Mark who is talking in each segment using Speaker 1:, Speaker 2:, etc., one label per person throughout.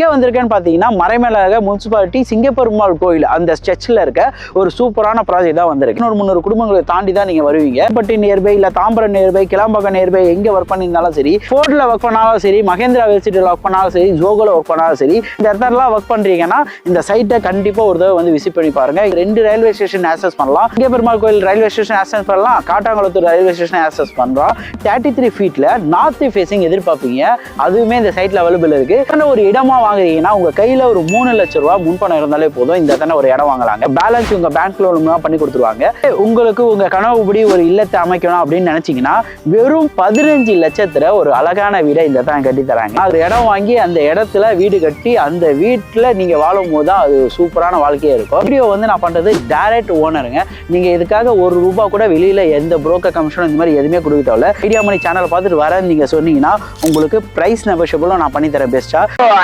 Speaker 1: எங்கே வந்திருக்கேன்னு பார்த்தீங்கன்னா மறைமேலாக முனிசிபாலிட்டி சிங்கப்பெருமாள் கோயில் அந்த ஸ்ட்ரெச்சில் இருக்க ஒரு சூப்பரான ப்ராஜெக்ட் தான் வந்திருக்கு. 300 குடும்பங்களை தாண்டி தான் நீங்கள் வருவீங்க. பட்டி நியர்பை இல்லை தாம்பரம் நியர்பை கிளாம்பாக்கம் நியர்பை எங்கே ஒர்க் பண்ணியிருந்தாலும் சரி, ஃபோர்டில் ஒர்க் பண்ணாலும் சரி, மகேந்திரா யூனிவர்சிட்டியில் ஒர்க் பண்ணாலும் சரி, ஜோகோவில் ஒர்க் பண்ணாலும் சரி, இந்த இடத்துலலாம் ஒர்க் பண்ணுறீங்கன்னா இந்த சைட்டை கண்டிப்பாக ஒரு தடவை வந்து விசிட் பண்ணி பாருங்க. 2 ரயில்வே ஸ்டேஷன் ஆக்சஸ் பண்ணலாம். சிங்கப்பெருமாள் கோயில் ரயில்வே ஸ்டேஷன் ஆக்சஸ் பண்ணலாம், காட்டாங்குளத்தூர் ரயில்வே ஸ்டேஷன் ஆக்சஸ் பண்ணுறோம். 33 ஃபீட்ல நார்த் ஃபேசிங் எதிர்பார்ப்பீங்க. அதுவுமே இந்த சைட்ல அவைலபிள் இருக்கு. ஒரு இடமா வாங்குறீங்கன்னா உங்க கையில ஒரு 3 லட்சம் ரூபாய் முன்பணம் இருந்தாலே போதும், இந்த தானே ஒரு இடம் வாங்கலாங்க. பேலன்ஸ் உங்க பேங்க் லோன் பண்ணி கொடுத்துருவாங்க. உங்களுக்கு உங்க கனவுபடி ஒரு இல்லத்தை அமைக்கணும் அப்படின்னு நினைச்சீங்கன்னா வெறும் 15 லட்சத்துல ஒரு அழகான வீடை இந்த தான் கட்டி தராங்க. அது இடம் வாங்கி அந்த இடத்துல வீடு கட்டி அந்த வீட்டுல நீங்க வாழும் போது தான் அது சூப்பரான வாழ்க்கையா இருக்கும். வீடியோ வந்து நான் பண்றது டைரக்ட் ஓனருங்க. நீங்க இதுக்காக ₹1 கூட வெளியில எந்த புரோக்கர் கமிஷனும் இந்த மாதிரி எதுவுமே கொடுக்க தேவையில்ல. ஐடியா மணி சேனலை பார்த்துட்டு வர நீங்க சொன்னீங்கன்னா உங்களுக்கு பிரைஸ் நெகோஷியபிளும் நான் பண்ணி தரேன் பெஸ்டா.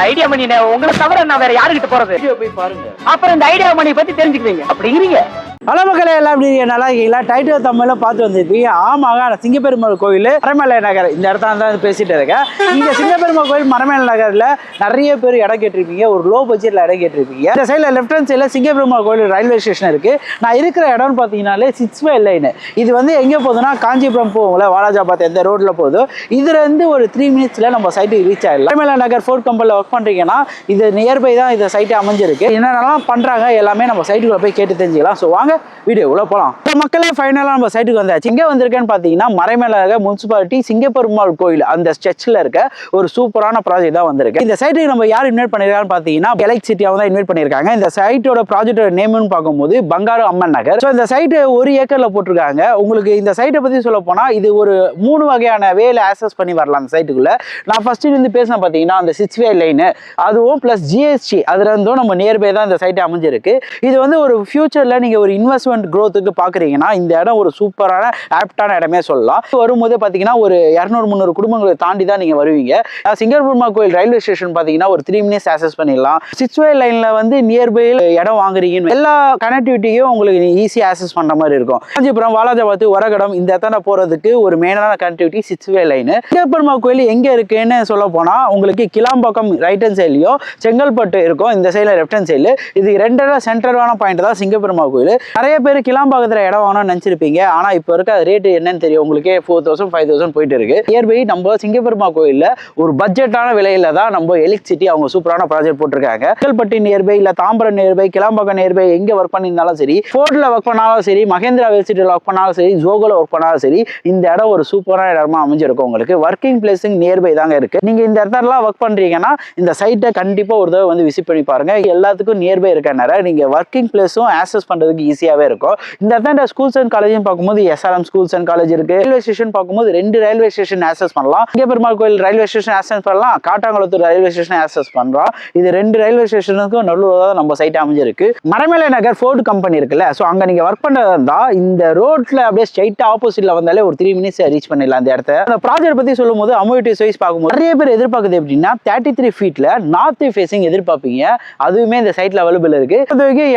Speaker 2: ஐடியா மணி உங்களை தவிர நான் வேற யாருக்கிட்ட போறது?
Speaker 1: போய் பாருங்க,
Speaker 2: அப்புறம் இந்த ஐடியா மணி பத்தி தெரிஞ்சுக்குவீங்க. அப்படிங்கிறீங்க.
Speaker 1: ஹலோ மக்களே, எல்லாம் எப்படி இருக்கீங்க? நல்லா இருக்கீங்களா? டைட்டில் தமிழ்ல பார்த்து வந்துருக்கீங்க. ஆமாங்க, சிங்கப்பெருமாள் கோயில் மறைமலை நகர் இந்த இடத்துல தான் பேசிட்டு இருக்கேன். இங்க சிங்கப்பெருமாள் கோயில் மறைமலை நகர்ல நிறைய பேர் இடம் கேட்டிருப்பீங்க. ஒரு லோ பட்ஜெட்ல இடம் கேட்டிருப்பீங்க. இந்த சைட்ல லெஃப்ட் ஹேண்ட் சைட்ல சிங்கப்பெருமாள் கோயில் ரயில்வே ஸ்டேஷன் இருக்கு. நான் இருக்கிற இடம்னு பாத்தீங்கன்னாலே 6 வே லைன். இது வந்து எங்க போகுதுன்னா காஞ்சிபுரம் போகும்ல, வாலாஜாபாத் எந்த ரோட்ல போகுது. இதுல இருந்து ஒரு 3 மினிட்ஸ்ல நம்ம சைட்டுக்கு ரீச் ஆயிடலாம். மறைமலை நகர் ஃபோர்ட் கம்பெனில ஒர்க் பண்றீங்கன்னா இது நியர்பை தான் இந்த சைட்டு அமைஞ்சிருக்கு. என்னென்னலாம் பண்றாங்க எல்லாமே நம்ம சைட்டுக்குள்ள போய் கேட்டு தெரிஞ்சுக்கலாம். ஸோ வாங்க வீடியோக்குள்ள போகலாம். மக்களே, ஃபைனலாக நம்ம சைட்டுக்கு வந்தாச்சு. இங்கே வந்திருக்கேன்னு பார்த்தீங்கன்னா மறைமேலாக முனிசிபாலிட்டி சிங்கப்பெருமாள் கோயில் அந்த ஸ்ட்ரெச்சில் இருக்க ஒரு சூப்பரான ப்ராஜெக்ட் தான் வந்திருக்கு. இந்த சைட்டுக்கு நம்ம யார் இன்வைட் பண்ணிருக்கான்னு பார்த்தீங்கன்னா எலக்ட்ரிசிட்டியாக தான் இன்வைட் பண்ணியிருக்காங்க. இந்த சைட்டோட ப்ராஜெக்டோட நேம்னு பார்க்கும்போது பங்காரு அம்மன் நகர். ஸோ இந்த சைட்டு 1 ஏக்கர்ல போட்டிருக்காங்க. உங்களுக்கு இந்த சைட்டை பற்றி சொல்ல போனால் இது ஒரு 3 வகையான வேலை ஆக்சஸ் பண்ணி வரலாம். அந்த சைட்டுக்குள்ள நான் ஃபர்ஸ்ட் இருந்து பேசினேன் பார்த்தீங்கன்னா அந்த 6 வே லைனு அதுவும் பிளஸ் ஜிஎஸ்டி அதுல இருந்தும் நம்ம நியர்பை தான் இந்த சைட்டை அமைஞ்சிருக்கு. இது வந்து ஒரு ஃபியூச்சர்ல நீங்க ஒரு இன்வெஸ்ட்மெண்ட் growthக்கு பாக்குறீங்கன்னா இந்த இடம் ஒரு சூப்பரான ஆப்டான இடமே சொல்லலாம். வரும்போது பாத்தீங்கன்னா ஒரு 200-300 குடும்பங்களை தாண்டி தான் நீங்க வருவீங்க. சிங்கப்பெருமாள் கோயில் ரயில்வே ஸ்டேஷன் பாத்தீங்கன்னா ஒரு 3 மினிட்ஸ் ஆக்சஸ் பண்ணிடலாம். 6 வே லைன்ல வந்து நியர்பை இடம் வாங்குறீங்கன்னு எல்லா கனெக்டிவிட்டியும் உங்களுக்கு ஈஸியா ஆக்சஸ் பண்ற மாதிரி இருக்கும். காஞ்சிபுரம், வாலாஜாபாத், வரகடம் இந்த இடத்துல போறதுக்கு ஒரு மெயினான கனெக்டிவிட்டி 6 வே லைன். சிங்கப்பெருமாள் கோயில் எங்க இருக்குன்னு சொல்ல போனா உங்களுக்கு கிளாம்பாக்கம் ரைட் ஹேண்ட் சைட்லயும் செங்கல்பட்டு இருக்கும் இந்த சைட்ல லெஃப்ட் ஹேண்ட் சைடு. இது 2 சென்டரான பாயிண்ட் தான் சிங்கப்பெருமாள் கோயில். நிறைய பேர் கிளாம்பாக்கத்துல இடம் வாங்கணும்னு நினைச்சிருப்பீங்க. ஆனா இப்ப இருக்க ரேட் என்னன்னு தெரியும் உங்களுக்கே. 4000 5000 போயிட்டு இருக்கு. நியர்பை நம்ம சிங்கப்பெருமாள் கோயில்ல ஒரு பட்ஜெட்டான விலையில தான் நம்ம எலக்ட்ரிசிட்டி அவங்க சூப்பரான ப்ராஜெக்ட் போட்டிருக்காங்க. செங்கல்பட்டு நியர்பை இல்ல தாம்பரம் நியர்பை கிளாம்பாக்கம் நியர்பை எங்க ஒர்க் பண்ணியிருந்தாலும் சரி, ஃபோர்ட்ல ஒர்க் பண்ணாலும் சரி, மகேந்திரா யூனிவர்சிட்டியில் ஒர்க் பண்ணாலும் சரி, ஜோகோல ஒர்க் பண்ணாலும் சரி, இந்த இடம் ஒரு சூப்பரான இடமா அமைஞ்சிருக்கும். உங்களுக்கு ஒர்க்கிங் பிளேஸிங் நியர்பை தாங்க இருக்கு. நீங்க இந்த இடத்துல ஒர்க் பண்றீங்கன்னா இந்த சைட்டை கண்டிப்பா ஒரு தடவை வந்து விசிட் பண்ணி பாருங்க. எல்லாத்துக்கும் நியர்பை இருக்கனால நீங்க ஒர்க்கிங் பிளேஸும் ஆக்சஸ் பண்றதுக்கு ஈஸியாவே இருக்கும். இந்த இடத்துல ஸ்கூல்ஸ் அண்ட் காலேஜ் பார்க்கும்போது SRM ஸ்கூல்ஸ் அண்ட் காலேஜ் இருக்கு. ரயில்வே ஸ்டேஷன் பார்க்கும்போது 2 ரயில்வே ஸ்டேஷன் ஆக்சஸ் பண்ணலாம். சிங்கப்பெருமாள் கோயில் ரயில்வே ஸ்டேஷன் ஆக்சஸ் பண்ணலாம், காட்டாங்குளத்தூர் ரயில்வே ஸ்டேஷன் ஆக்சஸ் பண்றோம். இது 2 ரயில்வே ஸ்டேஷனுக்கும் நடுவுல நம்ம சைட் அமைஞ்சிருக்கு. மறைமலை நகர் ஃபோர்ட் கம்பெனி இருக்குல்ல, ஸோ அங்க நீங்க ஒர்க் பண்றதா இருந்தா இந்த ரோட்ல அப்படியே ஸ்ட்ரைட்டா ஆப்போசிட்ல வந்தாலே ஒரு 3 மினிட்ஸ் ரீச் பண்ணிடலாம் அந்த இடத்த. அந்த ப்ராஜெக்ட் பத்தி சொல்லும் போது அம்யூனிட்டிஸ் வைஸ் பார்க்கும்போது நிறைய பேர் எதிர்பார்க்குது எப்படின்னா 33 ஃபீட்ல நார்த் ஃபேசிங் எதிர்பார்ப்பீங்க. அதுவுமே இந்த சைட்ல அவைலபிள் இருக்கு.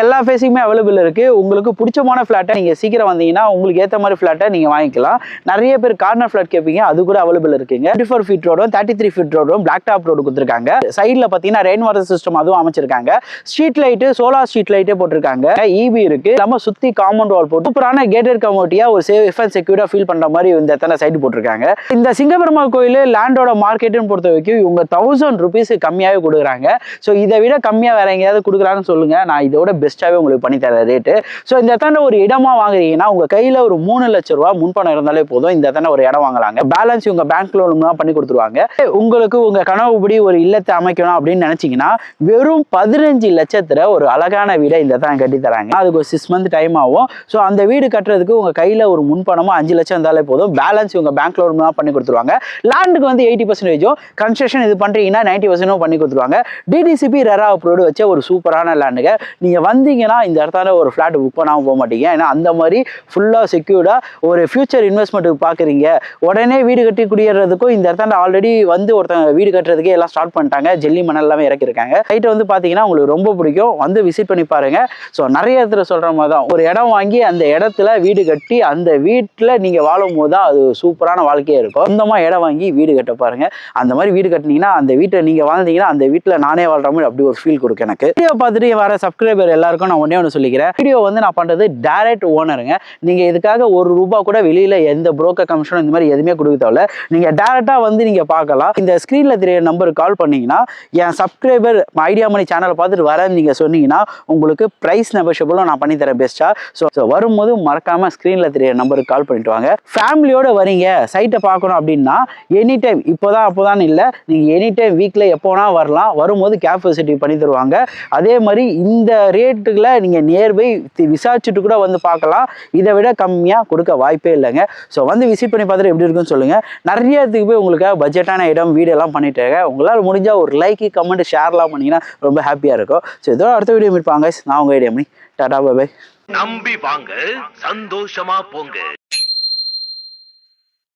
Speaker 1: எல்லா ஃபேசிங்குமே அவைலபிள் இருக்கு. உங்களுக்கு பிடிச்சமான ஃபிளாட்டை நீங்க சீக்கிரம் வந்தீங்கன்னா உங்களுக்கு ஏற்ற மாதிரி ஃபிளாட்டை நீங்க வாங்கிக்கலாம். நிறைய பேர் கார்னர் ஃபிளாட் கேட்பீங்க, அது கூட அவைலபிள் இருக்குங்க. 24 ஃபீட் ரோடும் 33 ஃபீட் ரோடும் பிளாக் டாப் ரோடு கொடுத்துருக்காங்க. சைட்ல பாத்தீங்கன்னா ரெயின் வாட்டர் சிஸ்டம் அதுவும் அமைச்சிருக்காங்க. ஸ்ட்ரீட் லைட், சோலார் ஸ்ட்ரீட் லைட்டே போட்டிருக்காங்க. EB இருக்கு. நம்ம சுத்தி காம்பவுண்ட் வால் போட்டு சூப்பரான கேட்டட் கம்யூனிட்டியா ஒரு சேஃப் அண்ட் செக்யூரா ஃபீல் பண்ற மாதிரி இந்த இடத்துல சைட் போட்டிருக்காங்க. இந்த சிங்கப்பெருமாள் கோயில் லேண்டோட மார்க்கெட்னு பொறுத்த வரைக்கும் இவங்க 1000 ரூபீஸ் கம்மியாவே கொடுக்குறாங்க. ஸோ இதை விட கம்மியா வேற எங்கேயாவது கொடுக்குறாங்கன்னு சொல்லுங்க, நான் இதோட பெஸ்ட்டாவே உங்களுக்கு பண்ணி தரேன் ரேட்டு. ஸோ இந்த இடத்துல ஒரு இடமா வாங்குறீங்கன்னா உங்க கையில ஒரு 3 லட்சம் ரூபாய் முன்பணம் இருந்தாலே போதும், இந்த இடத்துல ஒரு இடம் வாங்கலாங்க. பேலன்ஸ் உங்க பேங்க் லோன் பண்ணி கொடுத்துருவாங்க. உங்களுக்கு உங்க கனவுபடி ஒரு இல்லத்தை அமைக்கணும் அப்படின்னு நினைச்சீங்கன்னா வெறும் 15 லட்சத்துல ஒரு அழகான வீடை இந்த இடத்துல கட்டி தராங்க. அதுக்கு ஒரு 6 மந்த் டைம் ஆகும். ஸோ அந்த வீடு கட்டுறதுக்கு உங்க கையில ஒரு முன்பணமா 5 லட்சம் இருந்தாலே போதும், பேலன்ஸ் உங்க பேங்க் லோன் பண்ணி கொடுத்துருவாங்க. லேண்டுக்கு வந்து 80% கன்ஸ்ட்ரக்ஷன் இது பண்றீங்கன்னா 90% பண்ணி கொடுத்துருவாங்க. DDCP ரெரா அப்ரூவ்டு வச்ச ஒரு சூப்பரான லேண்டுங்க. நீங்க வந்தீங்கன்னா இந்த இடத்துல ஒரு ஃபிளாட் புக் பண்ணாமல் போக மாட்டீங்க. ஏன்னா அந்த மாதிரி ஃபுல்லாக செக்யூர்டாக ஒரு ஃபியூச்சர் இன்வெஸ்ட்மெண்ட்டுக்கு பார்க்குறீங்க, உடனே வீடு கட்டி குடியேறதுக்கும் இந்த இடத்தாண்ட ஆல்ரெடி வந்து ஒருத்தங்க வீடு கட்டுறதுக்கே எல்லாம் ஸ்டார்ட் பண்ணிட்டாங்க. ஜெல்லி மணல் எல்லாமே இறக்கிருக்காங்க. சைட்டை வந்து பார்த்தீங்கன்னா உங்களுக்கு ரொம்ப பிடிக்கும், வந்து விசிட் பண்ணி பாருங்க. ஸோ நிறைய இடத்துல சொல்கிற மாதிரி தான், ஒரு இடம் வாங்கி அந்த இடத்துல வீடு கட்டி அந்த வீட்டில் நீங்கள் வாழும் போது தான் அது சூப்பரான வாழ்க்கையாக இருக்கும். சொந்தமாக இடம் வாங்கி வீடு கட்ட பாருங்க. அந்த மாதிரி வீடு கட்டினீங்கன்னா அந்த வீட்டை நீங்கள் வாழ்ந்தீங்கன்னா அந்த வீட்டில் நானே வாழ்ற மாதிரி அப்படி ஒரு ஃபீல் கொடுக்கும் எனக்கு. வீடியோ பார்த்துட்டு வர சப்ஸ்கிரைபர் எல்லாருக்கும் நான் ஒன்று சொல்லிக்கிறேன், வீடியோ வந்து நான் பண்ணுறது டைரக்ட் ஓனருங்க. நீங்கள் இதுக்காக ₹1 கூட வெளியில் எந்த புரோக்கர் கமிஷனும் இந்த மாதிரி எதுவுமே கொடுக்க தேவையில்ல. நீங்கள் டேரெக்டாக வந்து நீங்கள் பார்க்கலாம். இந்த ஸ்க்ரீனில் தெரிய நம்பருக்கு கால் பண்ணிங்கன்னா, என் சப்ஸ்கிரைபர் ஐடியா மணி சேனலை பார்த்துட்டு வரேன்னு நீங்கள் சொன்னீங்கன்னா உங்களுக்கு ப்ரைஸ் நெகோஷியபிளும் நான் பண்ணித்தரேன் பெஸ்ட்டாக. ஸோ வரும்போது மறக்காமல் ஸ்க்ரீனில் தெரிய நம்பருக்கு கால் பண்ணிட்டு வாங்க. ஃபேமிலியோடு வரீங்க, சைட்டை பார்க்கணும் அப்படின்னா எனி டைம், இப்போதான் அப்போதான் இல்லை, நீங்கள் எனி டைம் வீக்கில் எப்போனா வரலாம். வரும்போது கேப் ஃபெசிலிட்டி பண்ணி தருவாங்க. அதே மாதிரி இந்த ரேட்டுகளை நீங்கள் நியர்பை விசாரிச்சுட்டு கூட வந்து பார்க்கலாம். இதை விட கம்மியாக கொடுக்க வாய்ப்பே இல்லைங்க. ஸோ வந்து விசிட் பண்ணி பார்த்துட்டு எப்படி இருக்குன்னு சொல்லுங்கள். நிறைய இடத்துக்கு போய் உங்களுக்கு பட்ஜெட்டான இடம் வீடியோ எல்லாம் பண்ணிட்டு இருக்கேன். உங்களால் முடிஞ்சால் ஒரு லைக் கமெண்ட் ஷேர்லாம் பண்ணிங்கன்னா ரொம்ப ஹாப்பியாக இருக்கும். ஸோ இதோ அடுத்த வீடியோ மீட் பாங்க. நான் உங்கள் ஐடியா பண்ணி டாடா பை.
Speaker 3: நம்பி வாங்க, சந்தோஷமா போங்க.